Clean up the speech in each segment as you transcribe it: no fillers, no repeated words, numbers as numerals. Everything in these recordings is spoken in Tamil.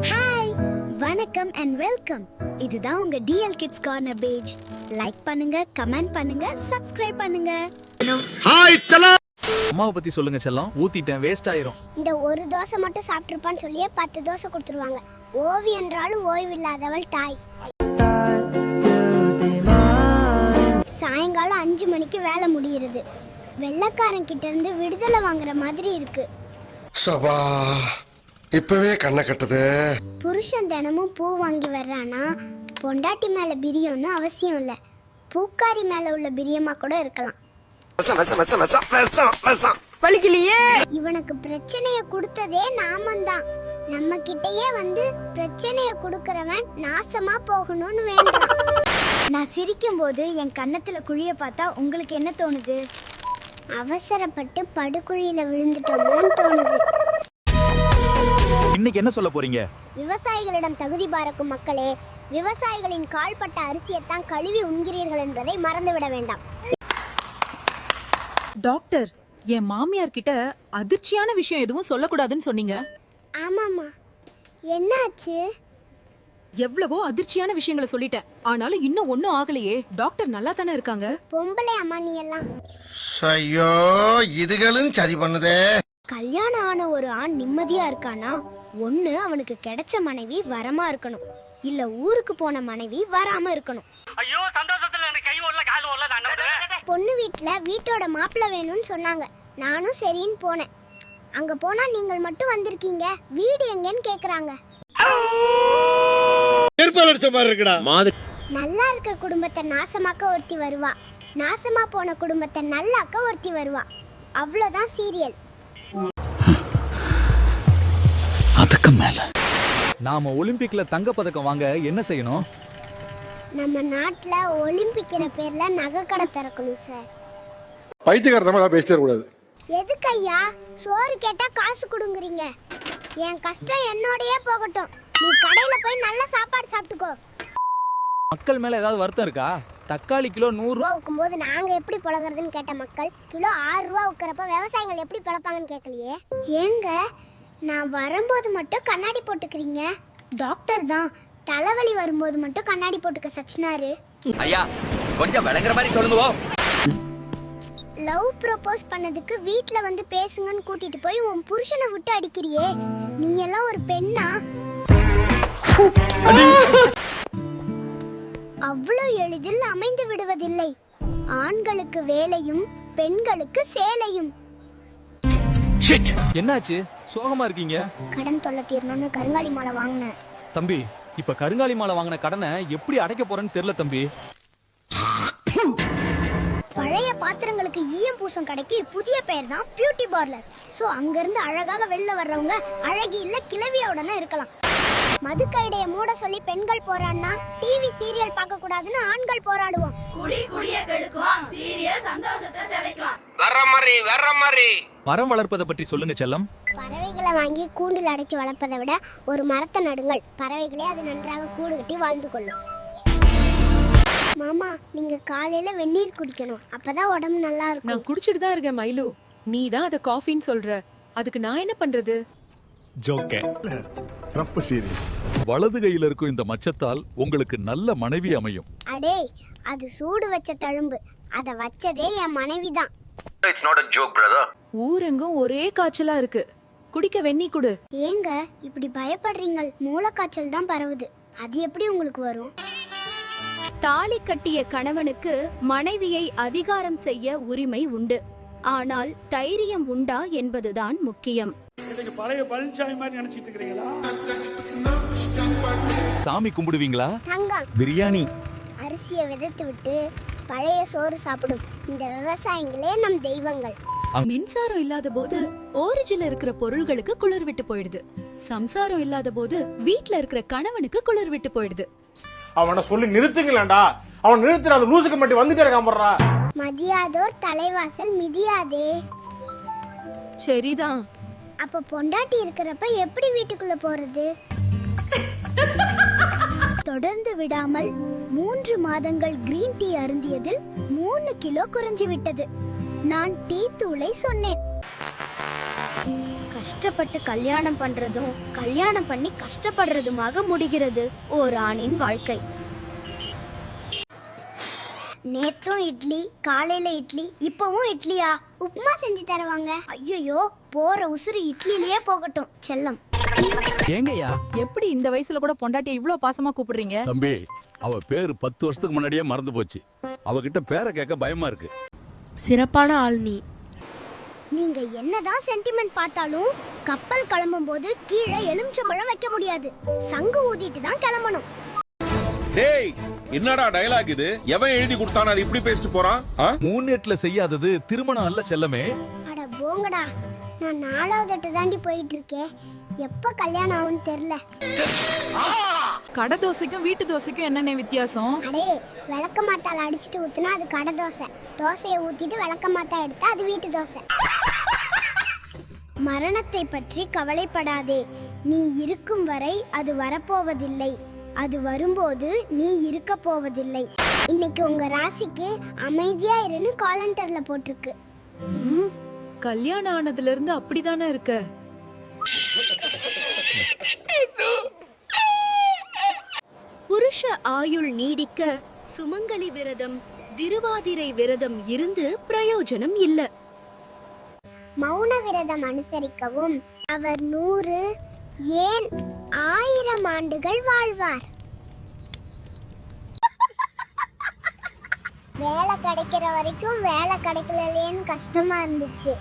ஹாய், வணக்கம் அண்ட் வெல்கம். இதுதான் உங்க DL kids corner page. Like பண்ணுங்க, கமெண்ட் பண்ணுங்க, சப்ஸ்கிரைப் பண்ணுங்க. ஹாய் செல்லம். அம்மாவை பத்தி சொல்லுங்க செல்லம். ஊத்திட்டேன், வேஸ்ட் ஆயிரும். இந்த ஒரு தோசை மட்டும் சாப்பிட்டுருப்பான்னு சொல்லியே 10 தோசை கொடுத்துருவாங்க. ஓவி என்றாலும் ஓய்வில்லாதவள் தாய். சாயங்காலம் 5 மணிக்கு வேலை முடிகிறது. வெள்ளக்காரன் கிட்ட இருந்து விடுதலை வாங்குற மாதிரி இருக்கு. சபா, இப்பவே கண்ணை கட்டுது. புருஷன் தினமும் பூ வாங்கி வர்றானா பொண்டாட்டி மேல பிரியம்னு அவசியம் இல்ல. பூக்காரி மேல உள்ள பிரியமா கூட இருக்கலாம். இவனுக்கு பிரச்சனைய கொடுத்ததே நாமந்தான். நம்ம கிட்டயே வந்து பிரச்சனைய கொடுக்கறவன் நாசமா போகணும்னு வேண்டாம். நான் சிரிக்கும் போது என் கன்னத்துல குழிய பார்த்தா உங்களுக்கு என்ன தோணுது? அவசரப்பட்டு படுகுழியில விழுந்துட்டோமோன்னு தோணுது. இன்னைக்கு என்ன சொல்ல போறீங்க? விவசாயிகளிடம் தகுதி பார்க்கும் மக்களே, விவசாயிகளின் கால்பட்ட அரிசியைத்தான் கழுவி உண்கிறீர்கள் என்பதை மறந்துவிட வேண்டாம். டாக்டர், என் மாமியார் கிட்ட அதிர்ச்சியான விஷயம் எதுவும் சொல்லக்கூடாதுன்னு சொன்னீங்க. ஆமாமா, என்னாச்சு? எவ்வளவோ அதிர்ச்சியான விஷயங்களை சொல்லிட்டேன், ஆனாலும் இன்னும் ஒண்ணும் ஆகலையே. டாக்டர் நல்லா தானே இருக்காங்க. பொம்பளை அம்மா நீ எல்லாம். ஐயோ, இதுகளும் சரி பண்ணுதே. கல்யாணம் ஆன ஒரு ஆண் நிம்மதியா இருக்கானா, ஒண்ணு அவனுக்கு கிடைச்ச மனைவி வரமா இருக்கணும், இல்ல ஊருக்கு போன மனைவி வராம இருக்கணும். ஐயோ, சந்தோஷத்துல எனக்கு கை ஓடல கால் ஓடல. பொண்ணு வீட்டோட மாப்பிள்ளை வேணும்னு சொன்னாங்க. நானும் சரின்னு போனேன். அங்க போனா நீங்கள் மட்டும் வந்திருக்கீங்க, வீடு எங்கன்னு கேக்குறாங்க. நல்லா இருக்க குடும்பத்தை நாசமாக்க ஒருத்தி வருவா, நாசமா போன குடும்பத்தை நல்லாக்க ஒருத்தி வருவா. அவ்வளவுதான் சீரியல். அதுக்கு மேல நாம ஒலிம்பிக்ல தங்க பதக்கம் வாங்க என்ன செய்யணும்? நம்ம நாட்டுல ஒலிம்பிக்கிற பேர்ல நகை கடை திறக்கணும் சார். பைத்தியக்காரத்தமா பேசிட்டே கூடாது. எதுக்கு ஐயா சோறு கேட்டா காசு கொடுங்கறீங்க? என் கஷ்டம் என்னோடயே போகட்டும். நீ கடையில போய் நல்ல சாப்பாடு சாப்பிட்டுக்கோ. மக்கள் மேல ஏதாவது வருத்தம் இருக்கா? தக்காளி கிலோ 100 ரூபா விற்கும்போது நாங்க எப்படி பழகிறதுன்னு கேட்ட மக்கள் கிலோ 6 ரூபா விற்கிறப்ப விவசாயிகள் எப்படி பழப்பாங்கன்னு கேட்கலையே. ஏங்க நான் வரும்போது மட்டும் கண்ணாடி போட்டுக்கிறீங்க? டாக்டர் தான் தலைவலி வரும்போது மட்டும் கண்ணாடி போட்டுக்க சச்சினாரு. ஐயா கொஞ்சம் விளங்குற மாதிரி சொல்லுங்க. லவ் ப்ரோபோஸ் பண்ணதுக்கு வீட்ல வந்து பேசுங்கன்னு கூட்டிட்டு போய் உன் புருஷனை விட்டு அடிக்கிறியே, நீ எல்லாம் ஒரு பெண்ணா? அவ்வளவு எளிதில் அமைந்து விடுவதில்லை. ஆண்களுக்கு வேலையும் பெண்களுக்கு சேலையும். என்னாச்சு? சோகமா இருக்கீங்க? கடன் தொல்லை தீரணும்னு கருங்காலி மாலை வாங்கினேன். தம்பி, இப்ப கருங்காலி மாலை வாங்கின கடனை எப்படி அடைக்க போறேன்னு தெரியல தம்பி. பழைய பாத்திரங்களுக்கு ஈயம் பூசம் கடைக்கு புதிய பெயர் தான் பியூட்டி பார்லர். சோ அங்க இருந்து அழகாக வெளில வர்றவங்க அழகி இல்ல கிளவியோடனே இருக்கலாம். மதுக்கடையை மூட சொல்லி பெண்கள் போராடினா டிவி சீரியல் பார்க்க கூடாதுன்னு ஆண்கள் போராடுவோம். மரம் வளர்ப்பதை பற்றி சொல்லுங்க செல்லம். பறவைகளை வாங்கி கூண்டில் அடைச்சு வளர்ப்பதை விட ஒரு மரத்தை நடுங்கள். பறவைகளே அது நன்றாக கூடு கட்டி வாழ்ந்து கொள்ளும். மாமா, நீங்க காலையில வெந்நீர் குடிக்கணும், அப்பதான் உடம்பு நல்லா இருக்கும். நான் குடிச்சிட்டு தான் இருக்கேன் மைலு. நீ தான் அத காஃபின்னு சொல்ற, அதுக்கு நான் என்ன பண்றது? வலது கையில இருக்கும் இந்த மச்சத்தால் உங்களுக்கு நல்ல மனைவி அமையும். அடே, அது சூடு வச்ச தழும்பு. அத வச்சதே என் மனைவி தான். ஊரெங்கும் ஒரே காய்ச்சலா இருக்கு, குடிக்க வெந்நீர் குடு. ஏங்க இப்படி பயப்படுறீங்க? மூளைக்காய்ச்சல் தான் பரவுது, அது எப்படி உங்களுக்கு வரும்? தாலி கட்டிய கணவனுக்கு மனைவியை அதிகாரம் செய்ய உரிமை உண்டு, ஆனால் தைரியம் உண்டா என்பதுதான் முக்கியம். பழைய பழனிசாமி மாதிரி நினைச்சிட்டு இருக்கீங்களா? சாமி கும்பிடுவீங்களா? தங்கம் பிரியாணி அரிசியை விதைத்து விட்டு பழைய சோறு சாப்பிடும் இந்த விவசாயிகளே நம் தெய்வங்கள். மின்சாரம் இல்லாத போது ஓரிஜின்ல இருக்கிற பொருள்களுக்கு குளிர் விட்டு போயிடுது. சம்சாரம் இல்லாத போது வீட்ல இருக்கிற கணவனுக்கு குளிர் விட்டு போயிடுது. அவனை சொல்லி நிறுத்துங்களேன்டா. அவன் நிறுத்துற அந்த லூசுக்கு மட்டும் வந்துட்டே இருக்கான் போடுறா. மதியாதோர் தலைவாசல் மிதியாதே. சரிதான். அப்ப பொண்டாட்டி இருக்கிறப்ப எப்படி வீட்டுக்குள்ள போறது? தொடர்ந்து விடாமல் 3 மாதங்கள் கிரீன் டீ அருந்தியதில் 3 கிலோ குறைஞ்சு விட்டது. நான் டீ தூளை சொன்னேன். கஷ்டப்பட்டு கல்யாணம் பண்றதும் கல்யாணம் பண்ணி கஷ்டப்படுறதுமாக முடிகிறது ஒரு ஆணின் வாழ்க்கை. நேத்தும் இட்லி, காலையில இட்லி, இப்பவும் இட்லியா? உப்புமா செஞ்சு தருவாங்க. ஐயோ, போற உசுறு இட்லிலேயே போகட்டும் செல்லம். ஏங்கய்யா எப்படி இந்த வயசுல கூட பொண்டாட்டியை இவ்ளோ பாசமா கூப்பிடுறீங்க? தம்பி, அவ பேரு 10 வருஷத்துக்கு முன்னாடியே மறந்து போச்சு. அவகிட்ட பேரை கேட்க பயமா இருக்கு. சிறப்பான ஆள் நீ. நீங்க என்னதான் சென்டிமெண்ட் பார்த்தாலும் கப்பல் கிளம்பும் போது கீழே எலுமிச்சம்பழம் வைக்க முடியாது. சங்கு ஊதிட்டு தான் கிளம்பணும். டேய், என்னடா டயலாக் இது? எவன் எழுதி கொடுத்தானே அது இப்படி பேசிட்டு போறான்? மூணேட்ல செய்யாதது திருமணம் அல்ல செல்லமே. அட போங்கடா, நான் 4வது எட்டு தாண்டி போயிட்டு இருக்கேன். எப்ப கல்யாணம் ஆகும்னு தெரியல. கடை தோசைக்கும் வீட்டு தோசைக்கும் என்னென்ன வித்தியாசம்? அடே, விளக்க மாத்தால அடிச்சுட்டு ஊத்துனா அது கடை தோசை. தோசையை ஊத்திட்டு விளக்க மாத்தா எடுத்தா அது வீட்டு தோசை. மரணத்தை பற்றி கவலைப்படாதே. நீ இருக்கும் வரை அது வரப்போவதில்லை. அது வரும்போது நீ இருக்க போவதில்லை. இன்னைக்கு உங்க ராசிக்கு அமைதியா இருன்னு காலண்டர்ல போட்டிருக்கு. கல்யாணம் ஆனதுல இருந்து அப்படிதானே இருக்க. புருஷ ஆயுள் நீடிக்க சுமங்கலி விரதம், திருவாதிரை விரதம் இருந்து பிரயோஜனம் இல்ல. மௌன விரதம் அனுசரிக்கவும் அவர் 100 ஏன் 1000 ஆண்டுகள் வாழ்வார். வேலை கிடைக்கிற வரைக்கும் வேலை கிடைக்கலன்னு கஷ்டமா இருந்துச்சு.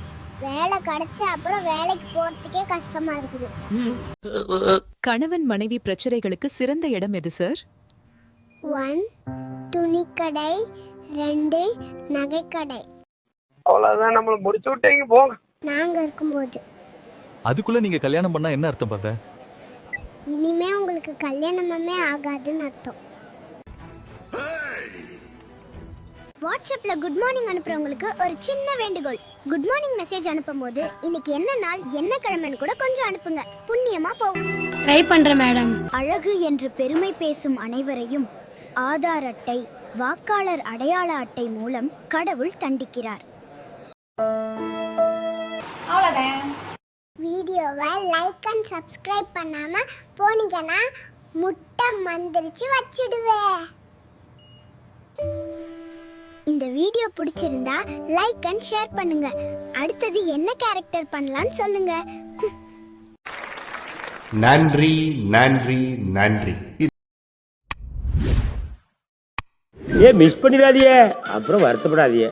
வேலை கிடைச்ச அப்புறம் வேலைக்கு போறதுக்கே கஷ்டமா இருக்குது. கணவன் மனைவி பிரச்சனைகளுக்கு சிறந்த இடம் எது சார்? 1 துணிக்கடை, 2 நகைக்கடை. அவ்வளவுதான், நம்மள முடிச்சு விட்டீங்க போங்க. நாங்க இருக்கும்போது அதுக்குள்ள நீங்க கல்யாணம் பண்ணா என்ன அர்த்தம் பார்த்த? இனிமே உங்களுக்கு கல்யாணமே ஆகாதுன்னு அர்த்தம். வாட்ஸ்அப்ல குட் மார்னிங் அனுப்புறவங்களுக்கு ஒரு சின்ன வேண்டுகோள். குட் மார்னிங் மெசேஜ் அனுப்பும்போது இன்னைக்கு என்ன நாள், என்ன கிழமைன்னு கூட கொஞ்சம் அனுப்புங்க. புண்ணியமா போகும். ட்ரை பண்றேன் மேடம். அழகு என்று பெருமை பேசும் அனைவரையும் ஆதார் அட்டை, வாக்காளர் அடையாள அட்டை மூலம் கடவுள் தண்டிக்கிறார். வீடியோவை லைக் அண்ட் சப்ஸ்கிரைப் பண்ணாம போனீங்கன்னா முட்டை மந்திரிச்சு வச்சிடுவேன். இந்த வீடியோ பிடிச்சிருந்தா லைக் அண்ட் ஷேர் பண்ணுங்க. அடுத்தது என்ன கேரக்டர் பண்ணலாம்னு சொல்லுங்க. நன்றி நன்றி நன்றி. மிஸ் பண்ணிடாதீங்க, அப்புறம் வருத்தப்படாதீங்க.